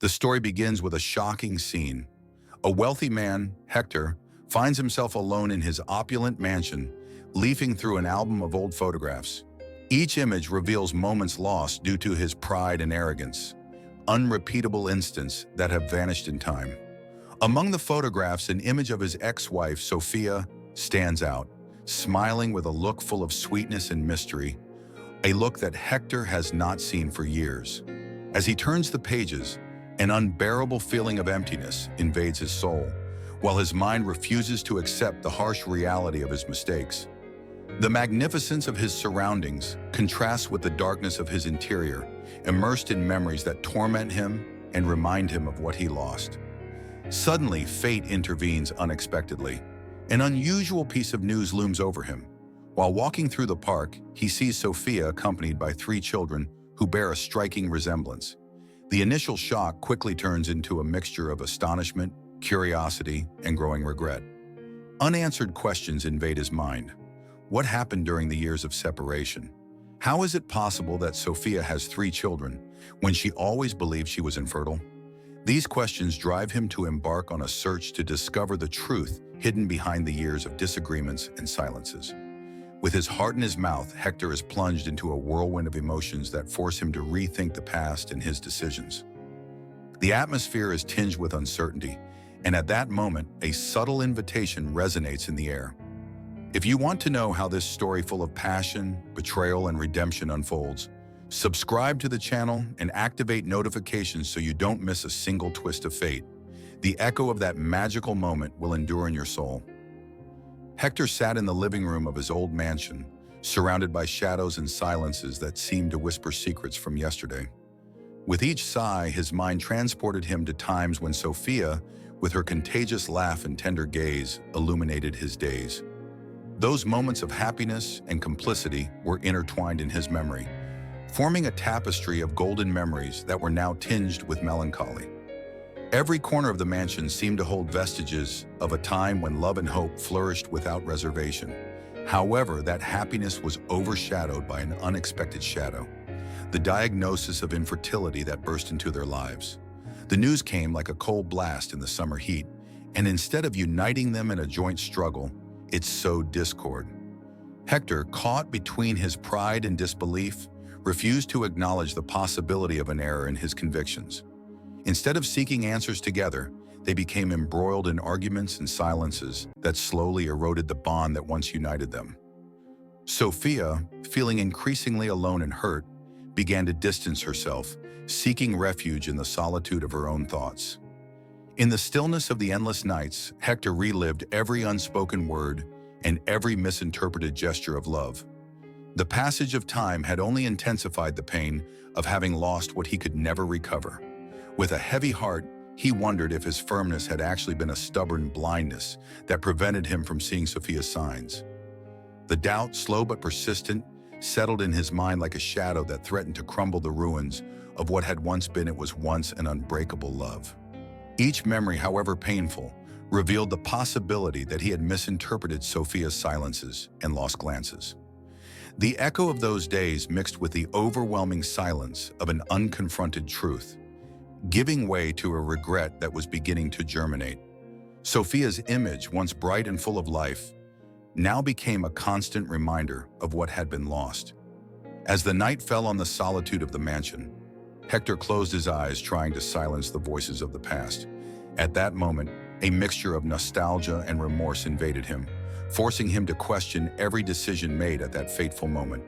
The story begins with a shocking scene. A wealthy man, Hector, finds himself alone in his opulent mansion, leafing through an album of old photographs. Each image reveals moments lost due to his pride and arrogance, unrepeatable instants that have vanished in time. Among the photographs, an image of his ex-wife, Sophia, stands out, smiling with a look full of sweetness and mystery, a look that Hector has not seen for years. As he turns the pages, an unbearable feeling of emptiness invades his soul, while his mind refuses to accept the harsh reality of his mistakes. The magnificence of his surroundings contrasts with the darkness of his interior, immersed in memories that torment him and remind him of what he lost. Suddenly, fate intervenes unexpectedly. An unusual piece of news looms over him. While walking through the park, he sees Sophia accompanied by 3 children who bear a striking resemblance. The initial shock quickly turns into a mixture of astonishment, curiosity, and growing regret. Unanswered questions invade his mind. What happened during the years of separation? How is it possible that Sophia has 3 children when she always believed she was infertile? These questions drive him to embark on a search to discover the truth hidden behind the years of disagreements and silences. With his heart in his mouth, Hector is plunged into a whirlwind of emotions that force him to rethink the past and his decisions. The atmosphere is tinged with uncertainty, and at that moment, a subtle invitation resonates in the air. If you want to know how this story full of passion, betrayal, and redemption unfolds, subscribe to the channel and activate notifications so you don't miss a single twist of fate. The echo of that magical moment will endure in your soul. Hector sat in the living room of his old mansion, surrounded by shadows and silences that seemed to whisper secrets from yesterday. With each sigh, his mind transported him to times when Sophia, with her contagious laugh and tender gaze, illuminated his days. Those moments of happiness and complicity were intertwined in his memory, forming a tapestry of golden memories that were now tinged with melancholy. Every corner of the mansion seemed to hold vestiges of a time when love and hope flourished without reservation. However, that happiness was overshadowed by an unexpected shadow, the diagnosis of infertility that burst into their lives. The news came like a cold blast in the summer heat, and instead of uniting them in a joint struggle, it sowed discord. Hector, caught between his pride and disbelief, refused to acknowledge the possibility of an error in his convictions. Instead of seeking answers together, they became embroiled in arguments and silences that slowly eroded the bond that once united them. Sophia, feeling increasingly alone and hurt, began to distance herself, seeking refuge in the solitude of her own thoughts. In the stillness of the endless nights, Hector relived every unspoken word and every misinterpreted gesture of love. The passage of time had only intensified the pain of having lost what he could never recover. With a heavy heart, he wondered if his firmness had actually been a stubborn blindness that prevented him from seeing Sophia's signs. The doubt, slow but persistent, settled in his mind like a shadow that threatened to crumble the ruins of what had once been an unbreakable love. Each memory, however painful, revealed the possibility that he had misinterpreted Sophia's silences and lost glances. The echo of those days mixed with the overwhelming silence of an unconfronted truth, giving way to a regret that was beginning to germinate. Sophia's image, once bright and full of life, now became a constant reminder of what had been lost. As the night fell on the solitude of the mansion, Hector closed his eyes, trying to silence the voices of the past. At that moment, a mixture of nostalgia and remorse invaded him, forcing him to question every decision made at that fateful moment.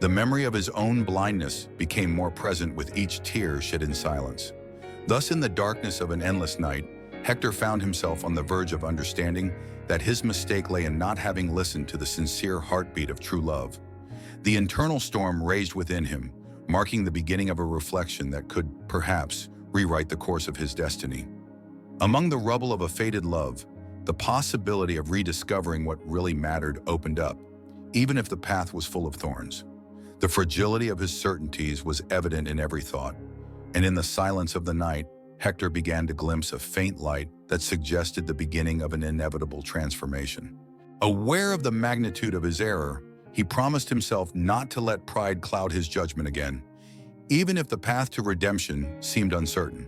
The memory of his own blindness became more present with each tear shed in silence. Thus, in the darkness of an endless night, Hector found himself on the verge of understanding that his mistake lay in not having listened to the sincere heartbeat of true love. The internal storm raged within him, marking the beginning of a reflection that could, perhaps, rewrite the course of his destiny. Among the rubble of a faded love, the possibility of rediscovering what really mattered opened up, even if the path was full of thorns. The fragility of his certainties was evident in every thought, and in the silence of the night, Hector began to glimpse a faint light that suggested the beginning of an inevitable transformation. Aware of the magnitude of his error, he promised himself not to let pride cloud his judgment again, even if the path to redemption seemed uncertain.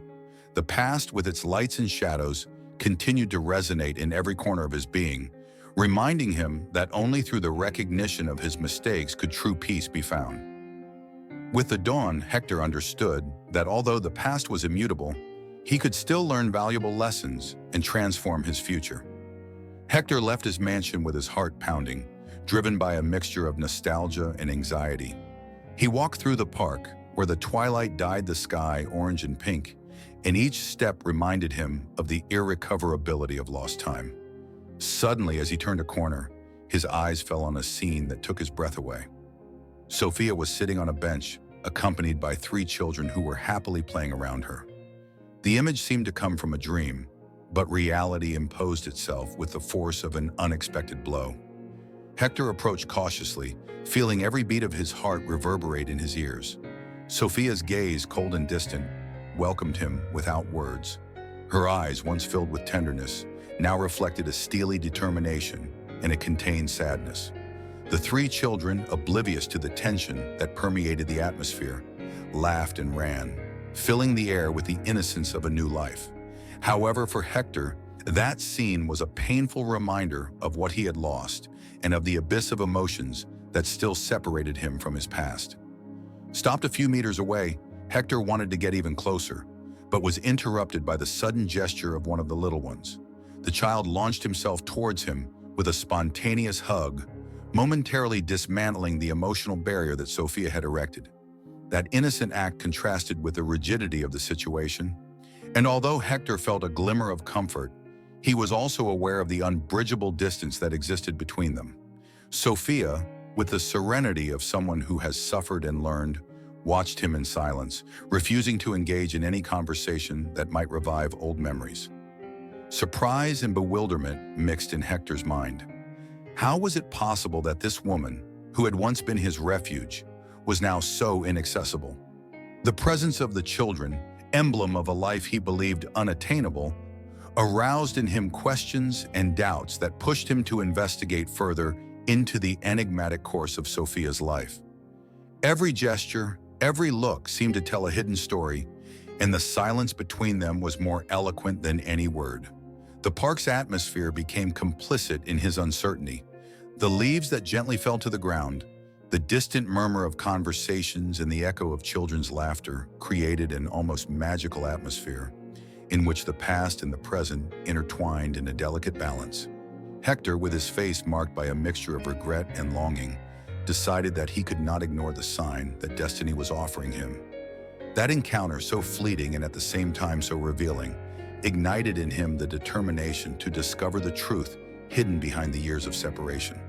The past, with its lights and shadows, continued to resonate in every corner of his being, reminding him that only through the recognition of his mistakes could true peace be found. With the dawn, Hector understood that although the past was immutable, he could still learn valuable lessons and transform his future. Hector left his mansion with his heart pounding, driven by a mixture of nostalgia and anxiety. He walked through the park, where the twilight dyed the sky orange and pink, and each step reminded him of the irrecoverability of lost time. Suddenly, as he turned a corner, his eyes fell on a scene that took his breath away. Sophia was sitting on a bench, accompanied by 3 children who were happily playing around her. The image seemed to come from a dream, but reality imposed itself with the force of an unexpected blow. Hector approached cautiously, feeling every beat of his heart reverberate in his ears. Sophia's gaze, cold and distant, welcomed him without words. Her eyes, once filled with tenderness, now reflected a steely determination, and it contained sadness. The 3 children, oblivious to the tension that permeated the atmosphere, laughed and ran, filling the air with the innocence of a new life. However, for Hector, that scene was a painful reminder of what he had lost and of the abyss of emotions that still separated him from his past. Stopped a few meters away, Hector wanted to get even closer, but was interrupted by the sudden gesture of one of the little ones. The child launched himself towards him with a spontaneous hug, momentarily dismantling the emotional barrier that Sophia had erected. That innocent act contrasted with the rigidity of the situation, and although Hector felt a glimmer of comfort, he was also aware of the unbridgeable distance that existed between them. Sophia, with the serenity of someone who has suffered and learned, watched him in silence, refusing to engage in any conversation that might revive old memories. Surprise and bewilderment mixed in Hector's mind. How was it possible that this woman, who had once been his refuge, was now so inaccessible? The presence of the children, emblem of a life he believed unattainable, aroused in him questions and doubts that pushed him to investigate further into the enigmatic course of Sophia's life. Every gesture, every look seemed to tell a hidden story, and the silence between them was more eloquent than any word. The park's atmosphere became complicit in his uncertainty. The leaves that gently fell to the ground, the distant murmur of conversations and the echo of children's laughter created an almost magical atmosphere in which the past and the present intertwined in a delicate balance. Hector, with his face marked by a mixture of regret and longing, decided that he could not ignore the sign that destiny was offering him. That encounter, so fleeting and at the same time so revealing, ignited in him the determination to discover the truth hidden behind the years of separation.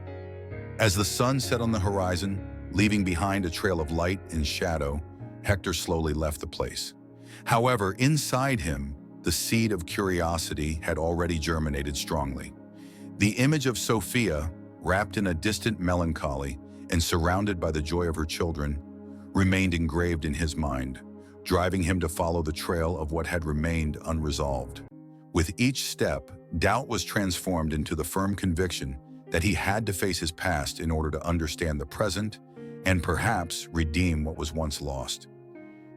As the sun set on the horizon, leaving behind a trail of light and shadow, Hector slowly left the place. However, inside him, the seed of curiosity had already germinated strongly. The image of Sophia, wrapped in a distant melancholy and surrounded by the joy of her children, remained engraved in his mind, driving him to follow the trail of what had remained unresolved. With each step, doubt was transformed into the firm conviction that he had to face his past in order to understand the present and perhaps redeem what was once lost.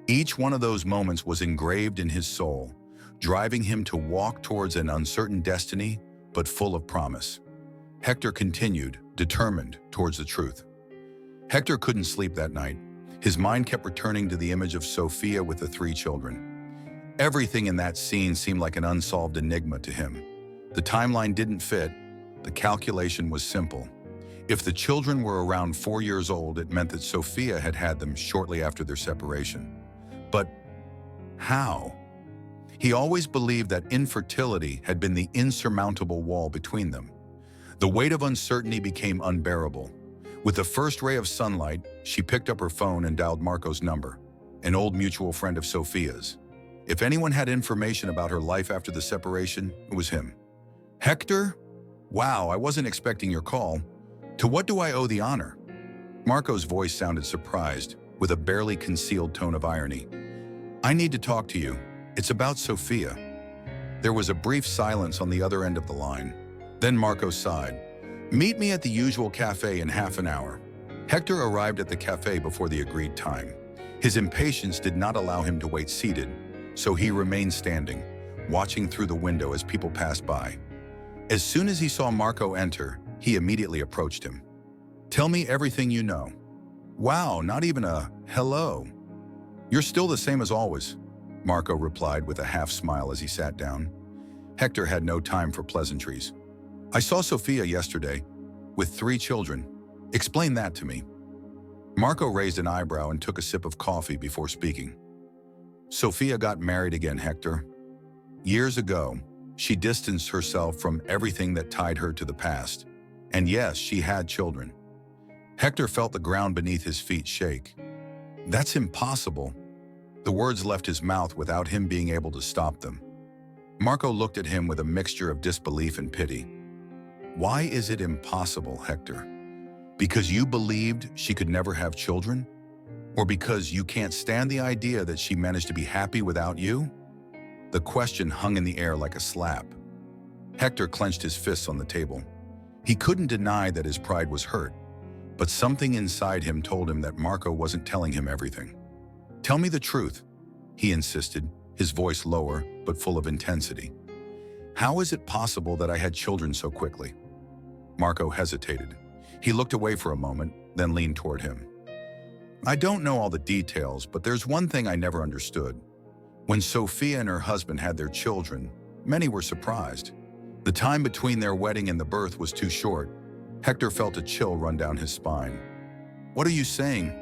Each one of those moments was engraved in his soul, driving him to walk towards an uncertain destiny, but full of promise. Hector continued, determined towards the truth. Hector couldn't sleep that night. His mind kept returning to the image of Sophia with the 3 children. Everything in that scene seemed like an unsolved enigma to him. The timeline didn't fit. The calculation was simple. If the children were around 4 years old, it meant that Sophia had had them shortly after their separation. But how? He always believed that infertility had been the insurmountable wall between them. The weight of uncertainty became unbearable. With the first ray of sunlight, she picked up her phone and dialed Marco's number, an old mutual friend of Sophia's. If anyone had information about her life after the separation, it was him. "Hector? Wow, I wasn't expecting your call. To what do I owe the honor?" Marco's voice sounded surprised, with a barely concealed tone of irony. "I need to talk to you. It's about Sophia." There was a brief silence on the other end of the line. Then Marco sighed. "Meet me at the usual cafe in half an hour." Hector arrived at the cafe before the agreed time. His impatience did not allow him to wait seated. so he remained standing, watching through the window as people passed by. As soon as he saw Marco enter, he immediately approached him. "Tell me everything you know." "Wow, not even a hello." "You're still the same as always," Marco replied with a half smile as he sat down. Hector had no time for pleasantries. "I saw Sophia yesterday, with 3 children. Explain that to me." Marco raised an eyebrow and took a sip of coffee before speaking. "Sophia got married again, Hector. Years ago, she distanced herself from everything that tied her to the past. And yes, she had children." Hector felt the ground beneath his feet shake. "That's impossible." The words left his mouth without him being able to stop them. Marco looked at him with a mixture of disbelief and pity. "Why is it impossible, Hector? Because you believed she could never have children? Or because you can't stand the idea that she managed to be happy without you?" The question hung in the air like a slap. Hector clenched his fists on the table. He couldn't deny that his pride was hurt, but something inside him told him that Marco wasn't telling him everything. "Tell me the truth," he insisted, his voice lower but full of intensity. "How is it possible that I had children so quickly?" Marco hesitated. He looked away for a moment, then leaned toward him. "I don't know all the details, but there's one thing I never understood. When Sophia and her husband had their children, many were surprised. The time between their wedding and the birth was too short." Hector felt a chill run down his spine. "What are you saying?"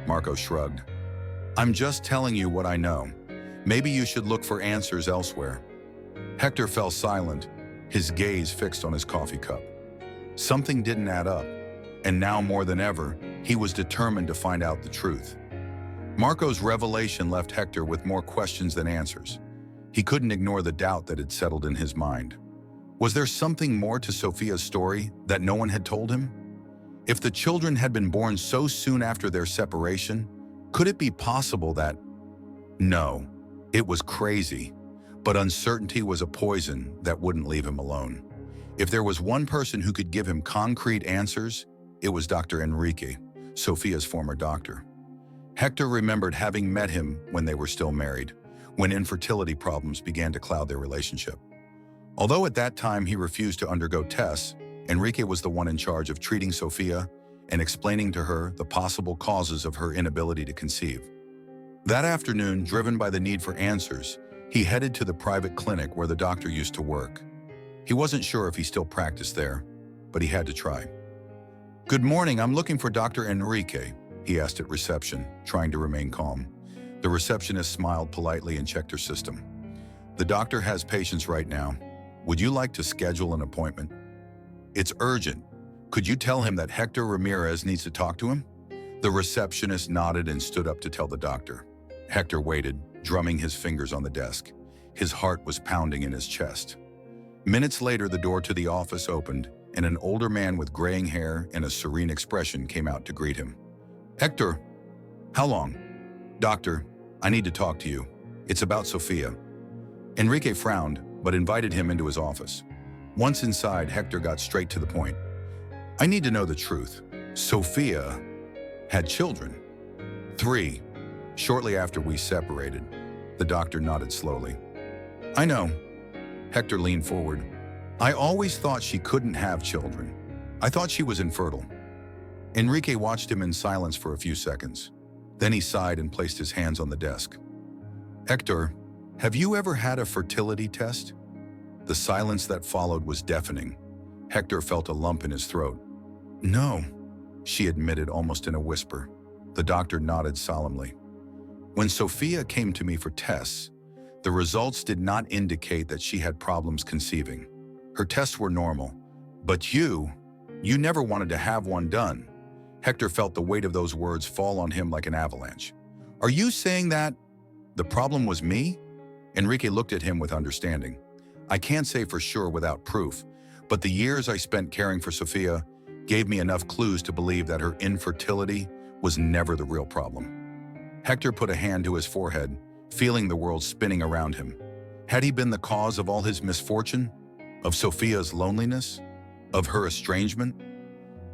Marco shrugged. "I'm just telling you what I know. Maybe you should look for answers elsewhere." Hector fell silent, his gaze fixed on his coffee cup. Something didn't add up, and now more than ever, he was determined to find out the truth. Marco's revelation left Hector with more questions than answers. He couldn't ignore the doubt that had settled in his mind. Was there something more to Sophia's story that no one had told him? If the children had been born so soon after their separation, could it be possible that... No, it was crazy, but uncertainty was a poison that wouldn't leave him alone. If there was one person who could give him concrete answers, it was Dr. Enrique, Sophia's former doctor. Hector remembered having met him when they were still married, when infertility problems began to cloud their relationship. Although at that time he refused to undergo tests, Enrique was the one in charge of treating Sophia and explaining to her the possible causes of her inability to conceive. That afternoon, driven by the need for answers, he headed to the private clinic where the doctor used to work. He wasn't sure if he still practiced there, but he had to try. "Good morning, I'm looking for Dr. Enrique," he asked at reception, trying to remain calm. The receptionist smiled politely and checked her system. "The doctor has patients right now. Would you like to schedule an appointment?" "It's urgent. Could you tell him that Hector Ramirez needs to talk to him?" The receptionist nodded and stood up to tell the doctor. Hector waited, drumming his fingers on the desk. His heart was pounding in his chest. Minutes later, the door to the office opened, and an older man with graying hair and a serene expression came out to greet him. "Hector, how long?" "Doctor, I need to talk to you. It's about Sophia." Enrique frowned, but invited him into his office. Once inside, Hector got straight to the point. "I need to know the truth. Sophia had children. 3, shortly after we separated." The doctor nodded slowly. "I know." Hector leaned forward. "I always thought she couldn't have children. I thought she was infertile." Enrique watched him in silence for a few seconds. Then he sighed and placed his hands on the desk. "Hector, have you ever had a fertility test?" The silence that followed was deafening. Hector felt a lump in his throat. "No," she admitted almost in a whisper. The doctor nodded solemnly. "When Sophia came to me for tests, the results did not indicate that she had problems conceiving. Her tests were normal. But you never wanted to have one done." Hector felt the weight of those words fall on him like an avalanche. "Are you saying that the problem was me?" Enrique looked at him with understanding. "I can't say for sure without proof, but the years I spent caring for Sophia gave me enough clues to believe that her infertility was never the real problem." Hector put a hand to his forehead, feeling the world spinning around him. Had he been the cause of all his misfortune? Of Sophia's loneliness? Of her estrangement?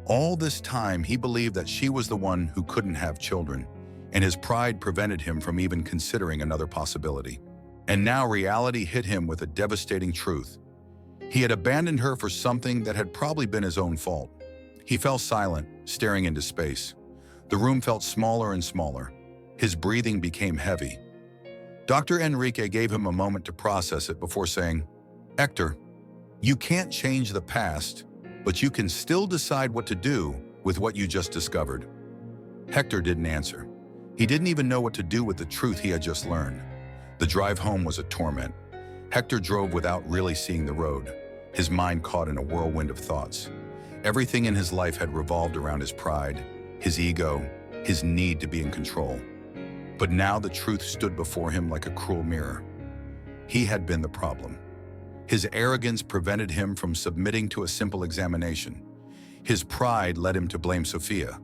All this time, he believed that she was the one who couldn't have children, and his pride prevented him from even considering another possibility. And now reality hit him with a devastating truth. He had abandoned her for something that had probably been his own fault. He fell silent, staring into space. The room felt smaller and smaller. His breathing became heavy. Dr. Enrique gave him a moment to process it before saying, "Hector, you can't change the past, but you can still decide what to do with what you just discovered." Hector didn't answer. He didn't even know what to do with the truth he had just learned. The drive home was a torment. Hector drove without really seeing the road, his mind caught in a whirlwind of thoughts. Everything in his life had revolved around his pride, his ego, his need to be in control. But now the truth stood before him like a cruel mirror. He had been the problem. His arrogance prevented him from submitting to a simple examination. His pride led him to blame Sophia,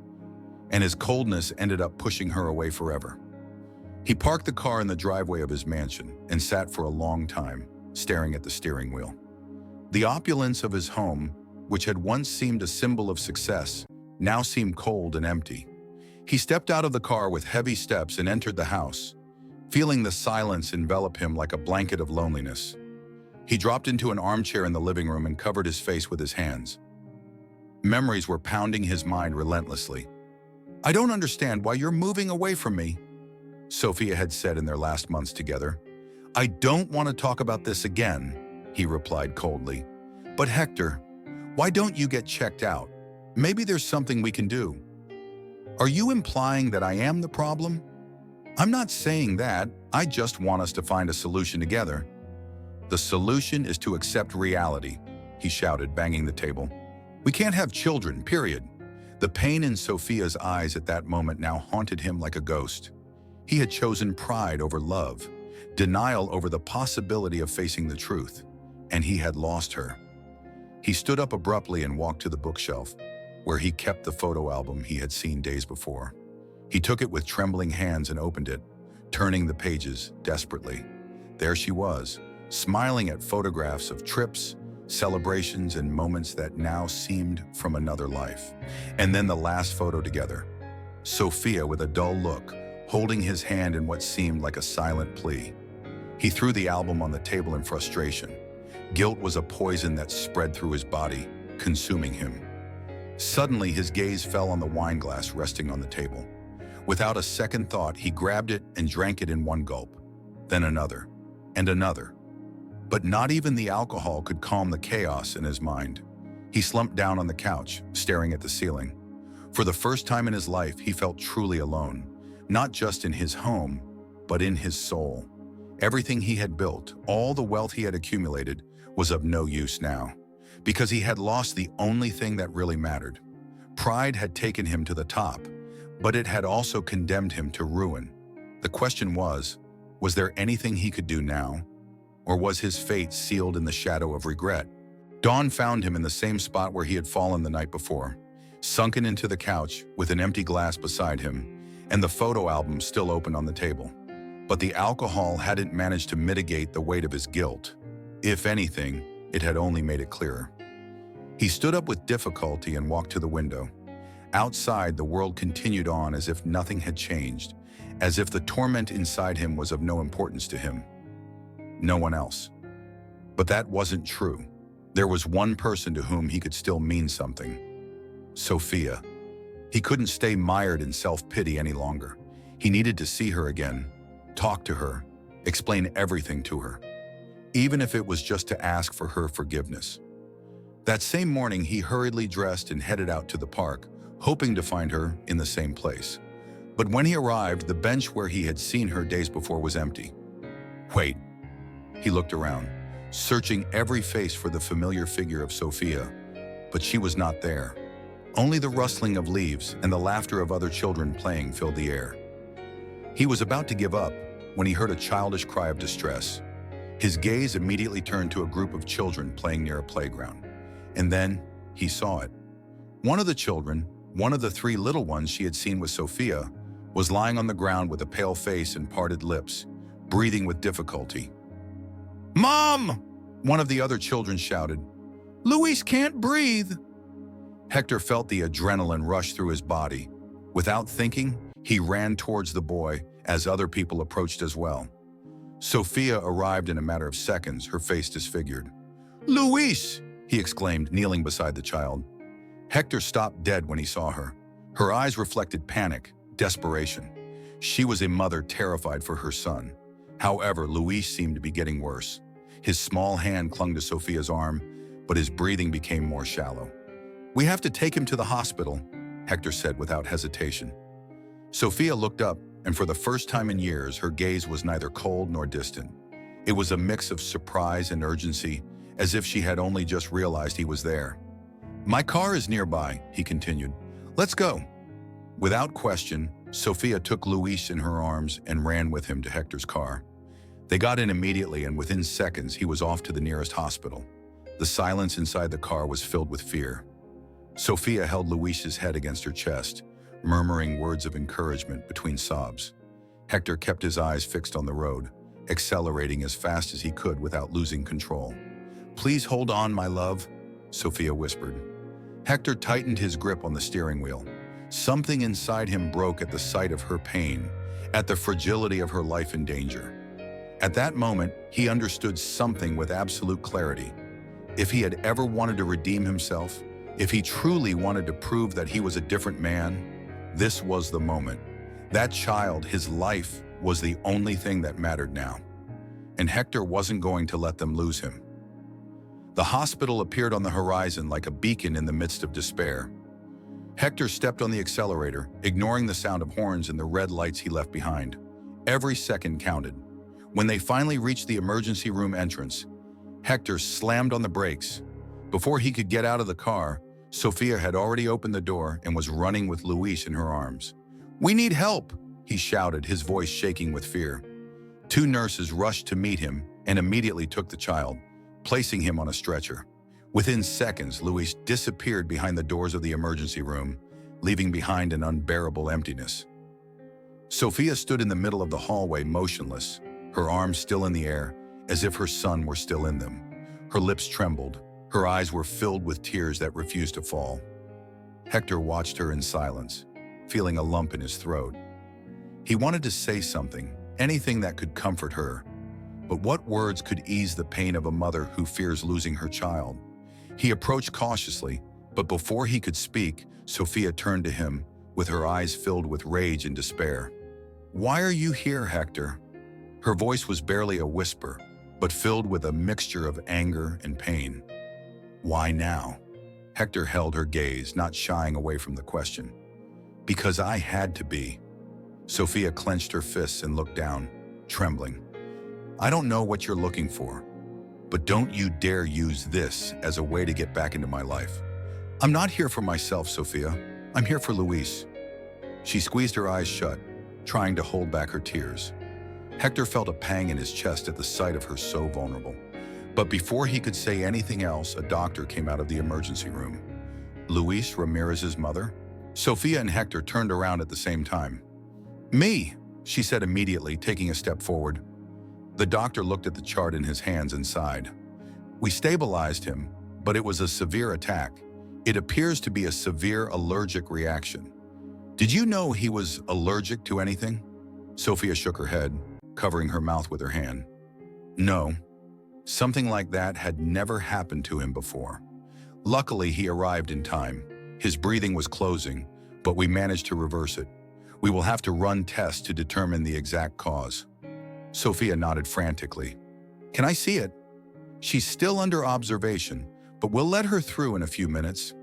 and his coldness ended up pushing her away forever. He parked the car in the driveway of his mansion and sat for a long time, staring at the steering wheel. The opulence of his home, which had once seemed a symbol of success, now seemed cold and empty. He stepped out of the car with heavy steps and entered the house, feeling the silence envelop him like a blanket of loneliness. He dropped into an armchair in the living room and covered his face with his hands. Memories were pounding his mind relentlessly. "I don't understand why you're moving away from me," Sophia had said in their last months together. "I don't want to talk about this again," he replied coldly. "But Hector, why don't you get checked out? Maybe there's something we can do." "Are you implying that I am the problem?" "I'm not saying that. I just want us to find a solution together." "The solution is to accept reality," he shouted, banging the table. "We can't have children, period." The pain in Sophia's eyes at that moment now haunted him like a ghost. He had chosen pride over love, denial over the possibility of facing the truth, and he had lost her. He stood up abruptly and walked to the bookshelf, where he kept the photo album he had seen days before. He took it with trembling hands and opened it, turning the pages desperately. There she was, smiling at photographs of trips, celebrations, and moments that now seemed from another life. And then the last photo together. Sophia with a dull look, holding his hand in what seemed like a silent plea. He threw the album on the table in frustration. Guilt was a poison that spread through his body, consuming him. Suddenly, his gaze fell on the wine glass resting on the table. Without a second thought, he grabbed it and drank it in one gulp, then another, and another. But not even the alcohol could calm the chaos in his mind. He slumped down on the couch, staring at the ceiling. For the first time in his life, he felt truly alone, not just in his home, but in his soul. Everything he had built, all the wealth he had accumulated, was of no use now, because he had lost the only thing that really mattered. Pride had taken him to the top, but it had also condemned him to ruin. The question was there anything he could do now? Or was his fate sealed in the shadow of regret? Dawn found him in the same spot where he had fallen the night before, sunken into the couch with an empty glass beside him, and the photo album still open on the table. But the alcohol hadn't managed to mitigate the weight of his guilt. If anything, it had only made it clearer. He stood up with difficulty and walked to the window. Outside, the world continued on as if nothing had changed, as if the torment inside him was of no importance to him. No one else. But that wasn't true. There was one person to whom he could still mean something. Sophia. He couldn't stay mired in self-pity any longer. He needed to see her again, talk to her, explain everything to her, even if it was just to ask for her forgiveness. That same morning, he hurriedly dressed and headed out to the park, hoping to find her in the same place. But when he arrived, the bench where he had seen her days before was empty. Wait. He looked around, searching every face for the familiar figure of Sophia, but she was not there. Only the rustling of leaves and the laughter of other children playing filled the air. He was about to give up when he heard a childish cry of distress. His gaze immediately turned to a group of children playing near a playground. And then he saw it. One of the children, one of the 3 little ones she had seen with Sophia, was lying on the ground with a pale face and parted lips, breathing with difficulty. "Mom!" one of the other children shouted. "Luis can't breathe!" Hector felt the adrenaline rush through his body. Without thinking, he ran towards the boy as other people approached as well. Sophia arrived in a matter of seconds, her face disfigured. "Luis!" he exclaimed, kneeling beside the child. Hector stopped dead when he saw her. Her eyes reflected panic, desperation. She was a mother terrified for her son. However, Luis seemed to be getting worse. His small hand clung to Sophia's arm, but his breathing became more shallow. "We have to take him to the hospital," Hector said without hesitation. Sophia looked up, and for the first time in years, her gaze was neither cold nor distant. It was a mix of surprise and urgency, as if she had only just realized he was there. "My car is nearby," he continued. "Let's go." Without question, Sophia took Luis in her arms and ran with him to Hector's car. They got in immediately, and within seconds, he was off to the nearest hospital. The silence inside the car was filled with fear. Sophia held Luis's head against her chest, murmuring words of encouragement between sobs. Hector kept his eyes fixed on the road, accelerating as fast as he could without losing control. "Please hold on, my love," Sophia whispered. Hector tightened his grip on the steering wheel. Something inside him broke at the sight of her pain, at the fragility of her life in danger. At that moment, he understood something with absolute clarity. If he had ever wanted to redeem himself, if he truly wanted to prove that he was a different man, this was the moment. That child, his life, was the only thing that mattered now. And Hector wasn't going to let them lose him. The hospital appeared on the horizon like a beacon in the midst of despair. Hector stepped on the accelerator, ignoring the sound of horns and the red lights he left behind. Every second counted. When they finally reached the emergency room entrance, Hector slammed on the brakes. Before he could get out of the car, Sophia had already opened the door and was running with Luis in her arms. "We need help," he shouted, his voice shaking with fear. Two nurses rushed to meet him and immediately took the child, placing him on a stretcher. Within seconds, Luis disappeared behind the doors of the emergency room, leaving behind an unbearable emptiness. Sophia stood in the middle of the hallway motionless, her arms still in the air, as if her son were still in them. Her lips trembled. Her eyes were filled with tears that refused to fall. Hector watched her in silence, feeling a lump in his throat. He wanted to say something, anything that could comfort her. But what words could ease the pain of a mother who fears losing her child? He approached cautiously, but before he could speak, Sophia turned to him, with her eyes filled with rage and despair. "Why are you here, Hector?" Her voice was barely a whisper, but filled with a mixture of anger and pain. "Why now?" Hector held her gaze, not shying away from the question. "Because I had to be." Sophia clenched her fists and looked down, trembling. "I don't know what you're looking for, but don't you dare use this as a way to get back into my life. I'm not here for myself, Sophia. I'm here for Luis." She squeezed her eyes shut, trying to hold back her tears. Hector felt a pang in his chest at the sight of her so vulnerable. But before he could say anything else, a doctor came out of the emergency room. Luis Ramirez's mother? Sophia and Hector turned around at the same time. "Me," she said immediately, taking a step forward. The doctor looked at the chart in his hands and sighed. "We stabilized him, but it was a severe attack. It appears to be a severe allergic reaction." "Did you know he was allergic to anything?" Sophia shook her head, covering her mouth with her hand. "No. Something like that had never happened to him before. Luckily, he arrived in time. His breathing was closing, but we managed to reverse it. We will have to run tests to determine the exact cause." Sophia nodded frantically. "Can I see it?" "She's still under observation, but we'll let her through in a few minutes."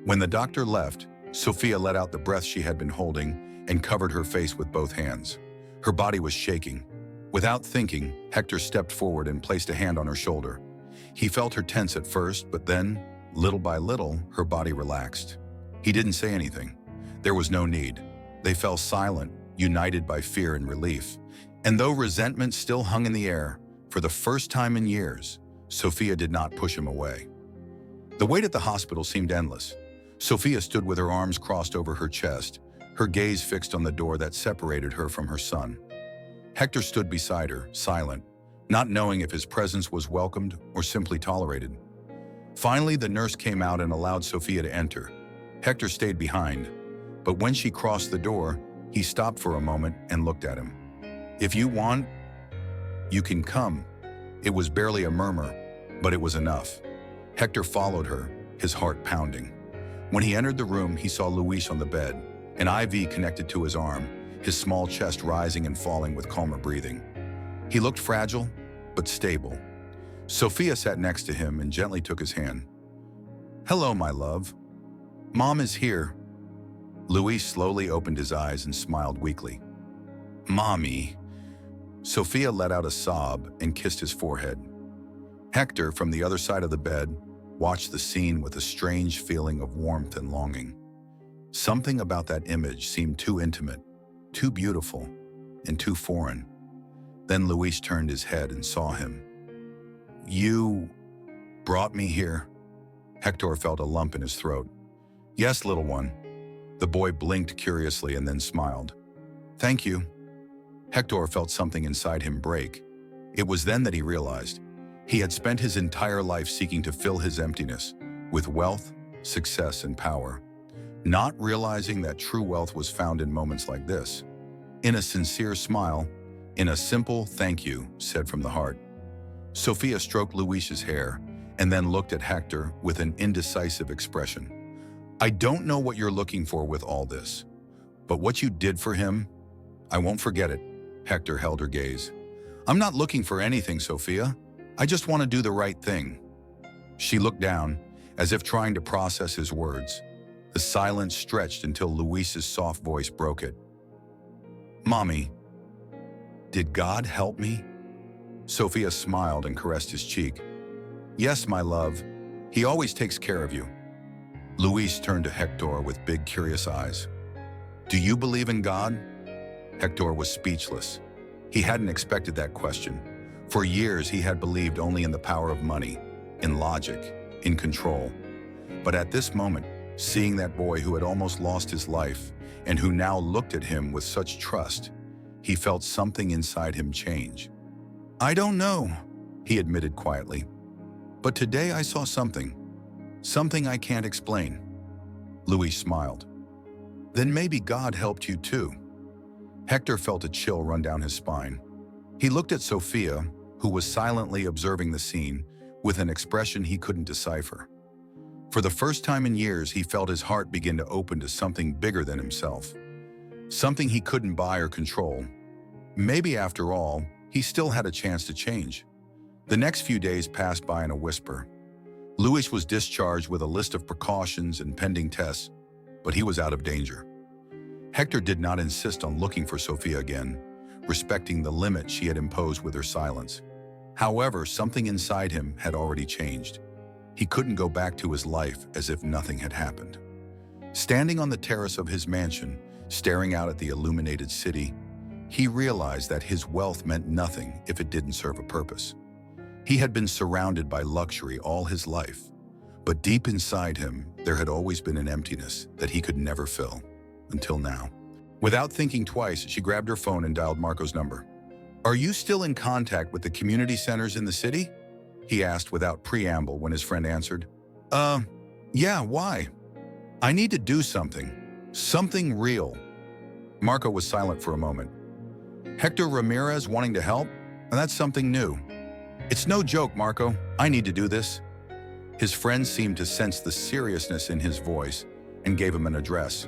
When the doctor left, Sophia let out the breath she had been holding and covered her face with both hands. Her body was shaking. Without thinking, Hector stepped forward and placed a hand on her shoulder. He felt her tense at first, but then, little by little, her body relaxed. He didn't say anything. There was no need. They fell silent, united by fear and relief. And though resentment still hung in the air, for the first time in years, Sophia did not push him away. The wait at the hospital seemed endless. Sophia stood with her arms crossed over her chest, her gaze fixed on the door that separated her from her son. Hector stood beside her, silent, not knowing if his presence was welcomed or simply tolerated. Finally, the nurse came out and allowed Sophia to enter. Hector stayed behind, but when she crossed the door, he stopped for a moment and looked at him. "If you want..." "You can come." It was barely a murmur, but it was enough. Hector followed her, his heart pounding. When he entered the room, he saw Luis on the bed, an IV connected to his arm, his small chest rising and falling with calmer breathing. He looked fragile, but stable. Sophia sat next to him and gently took his hand. "Hello, my love. Mom is here." Luis slowly opened his eyes and smiled weakly. "Mommy." Sophia let out a sob and kissed his forehead. Hector, from the other side of the bed, watched the scene with a strange feeling of warmth and longing. Something about that image seemed too intimate, too beautiful, and too foreign. Then Luis turned his head and saw him. "You brought me here?" Hector felt a lump in his throat. "Yes, little one." The boy blinked curiously and then smiled. "Thank you." Hector felt something inside him break. It was then that he realized he had spent his entire life seeking to fill his emptiness with wealth, success, and power, not realizing that true wealth was found in moments like this. In a sincere smile, in a simple thank you said from the heart. Sophia stroked Luis's hair and then looked at Hector with an indecisive expression. "I don't know what you're looking for with all this, but what you did for him, I won't forget it." Hector held her gaze. "I'm not looking for anything, Sophia. I just want to do the right thing." She looked down, as if trying to process his words. The silence stretched until Luis's soft voice broke it. "Mommy, did God help me?" Sophia smiled and caressed his cheek. "Yes, my love. He always takes care of you." Luis turned to Hector with big, curious eyes. "Do you believe in God?" Hector was speechless. He hadn't expected that question. For years, he had believed only in the power of money, in logic, in control. But at this moment, seeing that boy who had almost lost his life and who now looked at him with such trust, he felt something inside him change. "I don't know," he admitted quietly. "But today I saw something I can't explain." Luis smiled. "Then maybe God helped you too." Hector felt a chill run down his spine. He looked at Sophia, who was silently observing the scene, with an expression he couldn't decipher. For the first time in years, he felt his heart begin to open to something bigger than himself. Something he couldn't buy or control. Maybe after all, he still had a chance to change. The next few days passed by in a whisper. Luis was discharged with a list of precautions and pending tests, but he was out of danger. Hector did not insist on looking for Sophia again, respecting the limit she had imposed with her silence. However, something inside him had already changed. He couldn't go back to his life as if nothing had happened. Standing on the terrace of his mansion, staring out at the illuminated city, he realized that his wealth meant nothing if it didn't serve a purpose. He had been surrounded by luxury all his life, but deep inside him, there had always been an emptiness that he could never fill. Until now. Without thinking twice, she grabbed her phone and dialed Marco's number. "Are you still in contact with the community centers in the city?" he asked without preamble when his friend answered. Yeah, why?" "I need to do something. Something real." Marco was silent for a moment. "Hector Ramirez wanting to help? That's something new." "It's no joke, Marco. I need to do this." His friend seemed to sense the seriousness in his voice and gave him an address.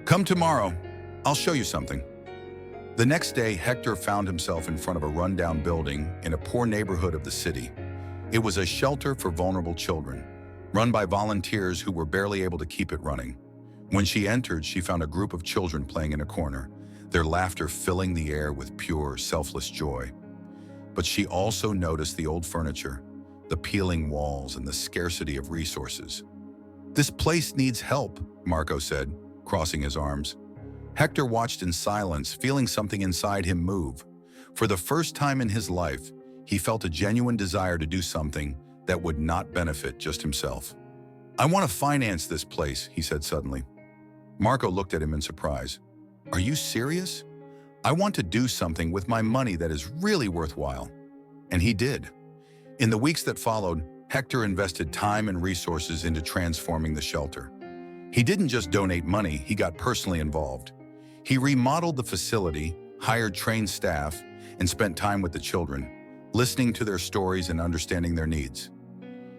"Come tomorrow. I'll show you something." The next day, Hector found himself in front of a rundown building in a poor neighborhood of the city. It was a shelter for vulnerable children, run by volunteers who were barely able to keep it running. When she entered, she found a group of children playing in a corner, their laughter filling the air with pure, selfless joy. But she also noticed the old furniture, the peeling walls, and the scarcity of resources. "This place needs help," Marco said, crossing his arms. Hector watched in silence, feeling something inside him move. For the first time in his life, he felt a genuine desire to do something that would not benefit just himself. "I want to finance this place," he said suddenly. Marco looked at him in surprise. "Are you serious?" "I want to do something with my money that is really worthwhile." And he did. In the weeks that followed, Hector invested time and resources into transforming the shelter. He didn't just donate money, he got personally involved. He remodeled the facility, hired trained staff, and spent time with the children, listening to their stories and understanding their needs.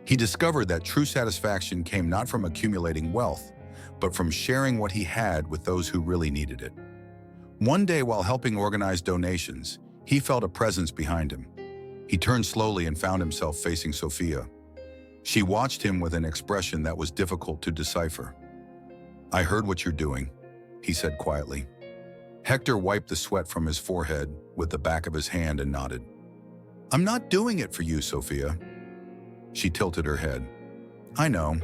He discovered that true satisfaction came not from accumulating wealth, but from sharing what he had with those who really needed it. One day, while helping organize donations, he felt a presence behind him. He turned slowly and found himself facing Sophia. She watched him with an expression that was difficult to decipher. "I heard what you're doing," he said quietly. Hector wiped the sweat from his forehead with the back of his hand and nodded. "I'm not doing it for you, Sophia." She tilted her head. "I know."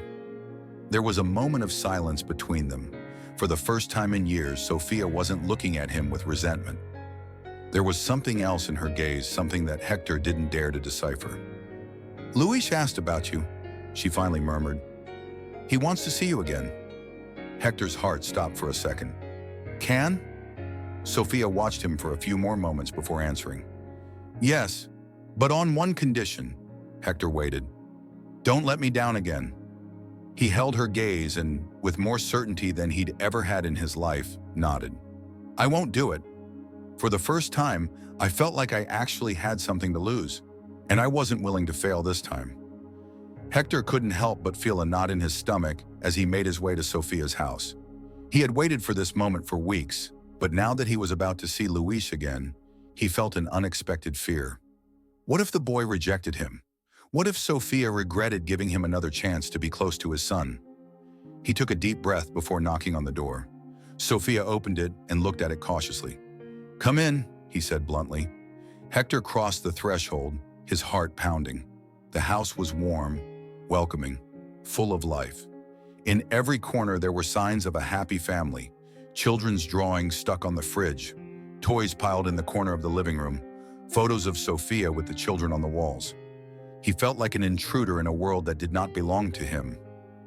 There was a moment of silence between them. For the first time in years, Sophia wasn't looking at him with resentment. There was something else in her gaze, something that Hector didn't dare to decipher. "Luis asked about you," she finally murmured. "He wants to see you again." Hector's heart stopped for a second. "Can?" Sophia watched him for a few more moments before answering. "Yes, but on one condition." Hector waited. "Don't let me down again." He held her gaze and, with more certainty than he'd ever had in his life, nodded. "I won't do it. For the first time, I felt like I actually had something to lose, and I wasn't willing to fail this time." Hector couldn't help but feel a knot in his stomach as he made his way to Sophia's house. He had waited for this moment for weeks, but now that he was about to see Luis again, he felt an unexpected fear. What if the boy rejected him? What if Sophia regretted giving him another chance to be close to his son? He took a deep breath before knocking on the door. Sophia opened it and looked at it cautiously. "Come in," he said bluntly. Hector crossed the threshold, his heart pounding. The house was warm, welcoming, full of life. In every corner there were signs of a happy family, children's drawings stuck on the fridge, toys piled in the corner of the living room, photos of Sophia with the children on the walls. He felt like an intruder in a world that did not belong to him.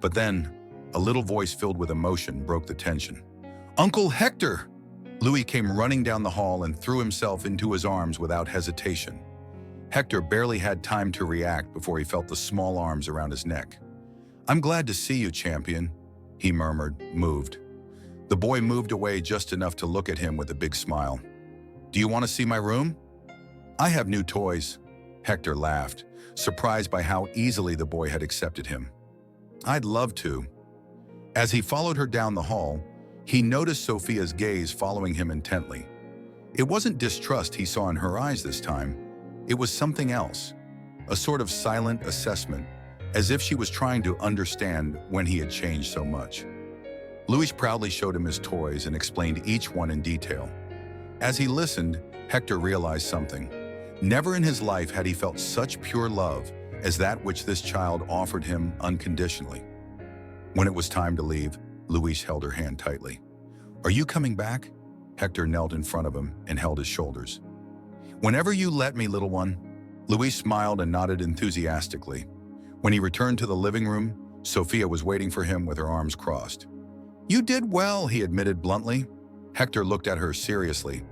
But then, a little voice filled with emotion broke the tension. "Uncle Hector!" Louis came running down the hall and threw himself into his arms without hesitation. Hector barely had time to react before he felt the small arms around his neck. "I'm glad to see you, champion," he murmured, moved. The boy moved away just enough to look at him with a big smile. "Do you want to see my room?" "I have new toys." Hector laughed, surprised by how easily the boy had accepted him. "I'd love to." As he followed her down the hall, he noticed Sophia's gaze following him intently. It wasn't distrust he saw in her eyes this time. It was something else, a sort of silent assessment, as if she was trying to understand when he had changed so much. Luis proudly showed him his toys and explained each one in detail. As he listened, Hector realized something. Never in his life had he felt such pure love as that which this child offered him unconditionally. When it was time to leave, Luis held her hand tightly. "Are you coming back?" Hector knelt in front of him and held his shoulders. "Whenever you let me, little one." Luis smiled and nodded enthusiastically. When he returned to the living room, Sophia was waiting for him with her arms crossed. "You did well," he admitted bluntly. Hector looked at her seriously.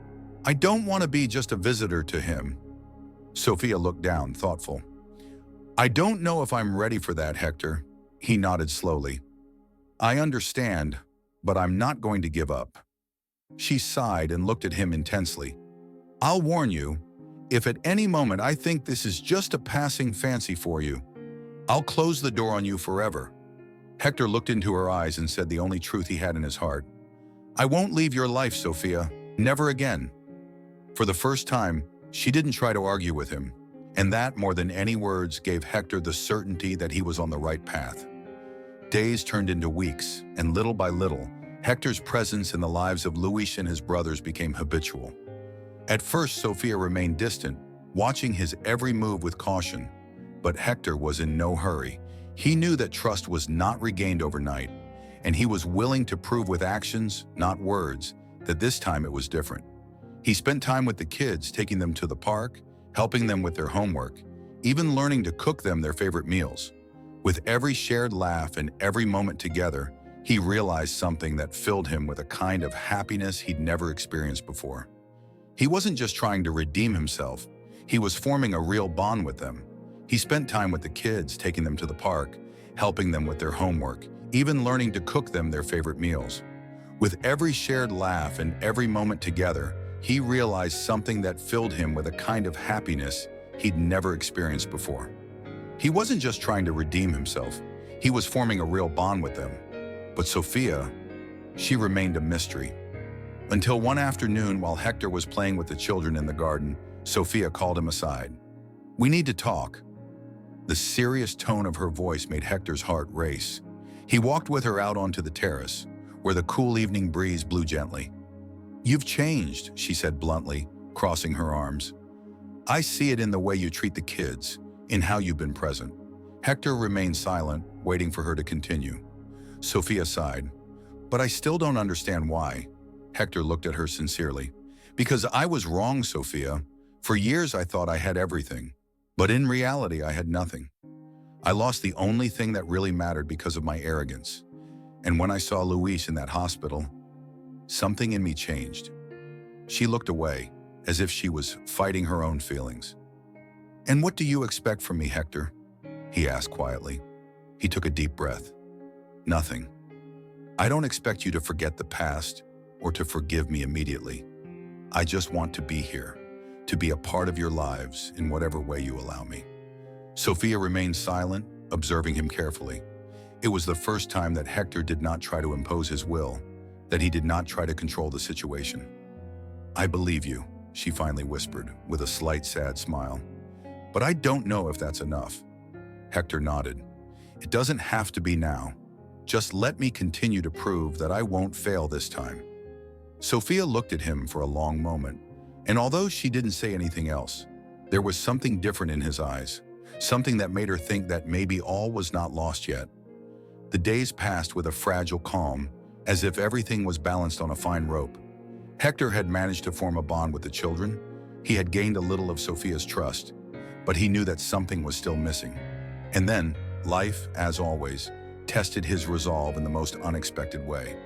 "I don't want to be just a visitor to him." Sophia looked down, thoughtful. "I don't know if I'm ready for that, Hector." He nodded slowly. "I understand, but I'm not going to give up." She sighed and looked at him intensely. "I'll warn you, if at any moment I think this is just a passing fancy for you, I'll close the door on you forever." Hector looked into her eyes and said the only truth he had in his heart. "I won't leave your life, Sophia. Never again." For the first time, she didn't try to argue with him, and that, more than any words, gave Hector the certainty that he was on the right path. Days turned into weeks, and little by little, Hector's presence in the lives of Luis and his brothers became habitual. At first, Sophia remained distant, watching his every move with caution. But Hector was in no hurry. He knew that trust was not regained overnight, and he was willing to prove with actions, not words, that this time it was different. He spent time with the kids, taking them to the park, helping them with their homework, even learning to cook them their favorite meals. With every shared laugh and every moment together, he realized something that filled him with a kind of happiness he'd never experienced before. He wasn't just trying to redeem himself, he was forming a real bond with them. He spent time with the kids, taking them to the park, helping them with their homework, even learning to cook them their favorite meals. With every shared laugh and every moment together, he realized something that filled him with a kind of happiness he'd never experienced before. He wasn't just trying to redeem himself, he was forming a real bond with them. But Sophia, she remained a mystery. Until one afternoon, while Hector was playing with the children in the garden, Sophia called him aside. "We need to talk." The serious tone of her voice made Hector's heart race. He walked with her out onto the terrace, where the cool evening breeze blew gently. "You've changed," she said bluntly, crossing her arms. "I see it in the way you treat the kids, in how you've been present." Hector remained silent, waiting for her to continue. Sophia sighed. "But I still don't understand why." Hector looked at her sincerely. "Because I was wrong, Sophia. For years I thought I had everything. But in reality, I had nothing. I lost the only thing that really mattered because of my arrogance. And when I saw Luis in that hospital, something in me changed." She looked away, as if she was fighting her own feelings. "And what do you expect from me, Hector?" he asked quietly. He took a deep breath. "Nothing. I don't expect you to forget the past or to forgive me immediately. I just want to be here, to be a part of your lives in whatever way you allow me." Sophia remained silent, observing him carefully. It was the first time that Hector did not try to impose his will, that he did not try to control the situation. "I believe you," she finally whispered, with a slight sad smile. "But I don't know if that's enough." Hector nodded. "It doesn't have to be now. Just let me continue to prove that I won't fail this time." Sophia looked at him for a long moment, and although she didn't say anything else, there was something different in his eyes, something that made her think that maybe all was not lost yet. The days passed with a fragile calm, as if everything was balanced on a fine rope. Hector had managed to form a bond with the children. He had gained a little of Sophia's trust, but he knew that something was still missing. And then, life, as always, tested his resolve in the most unexpected way.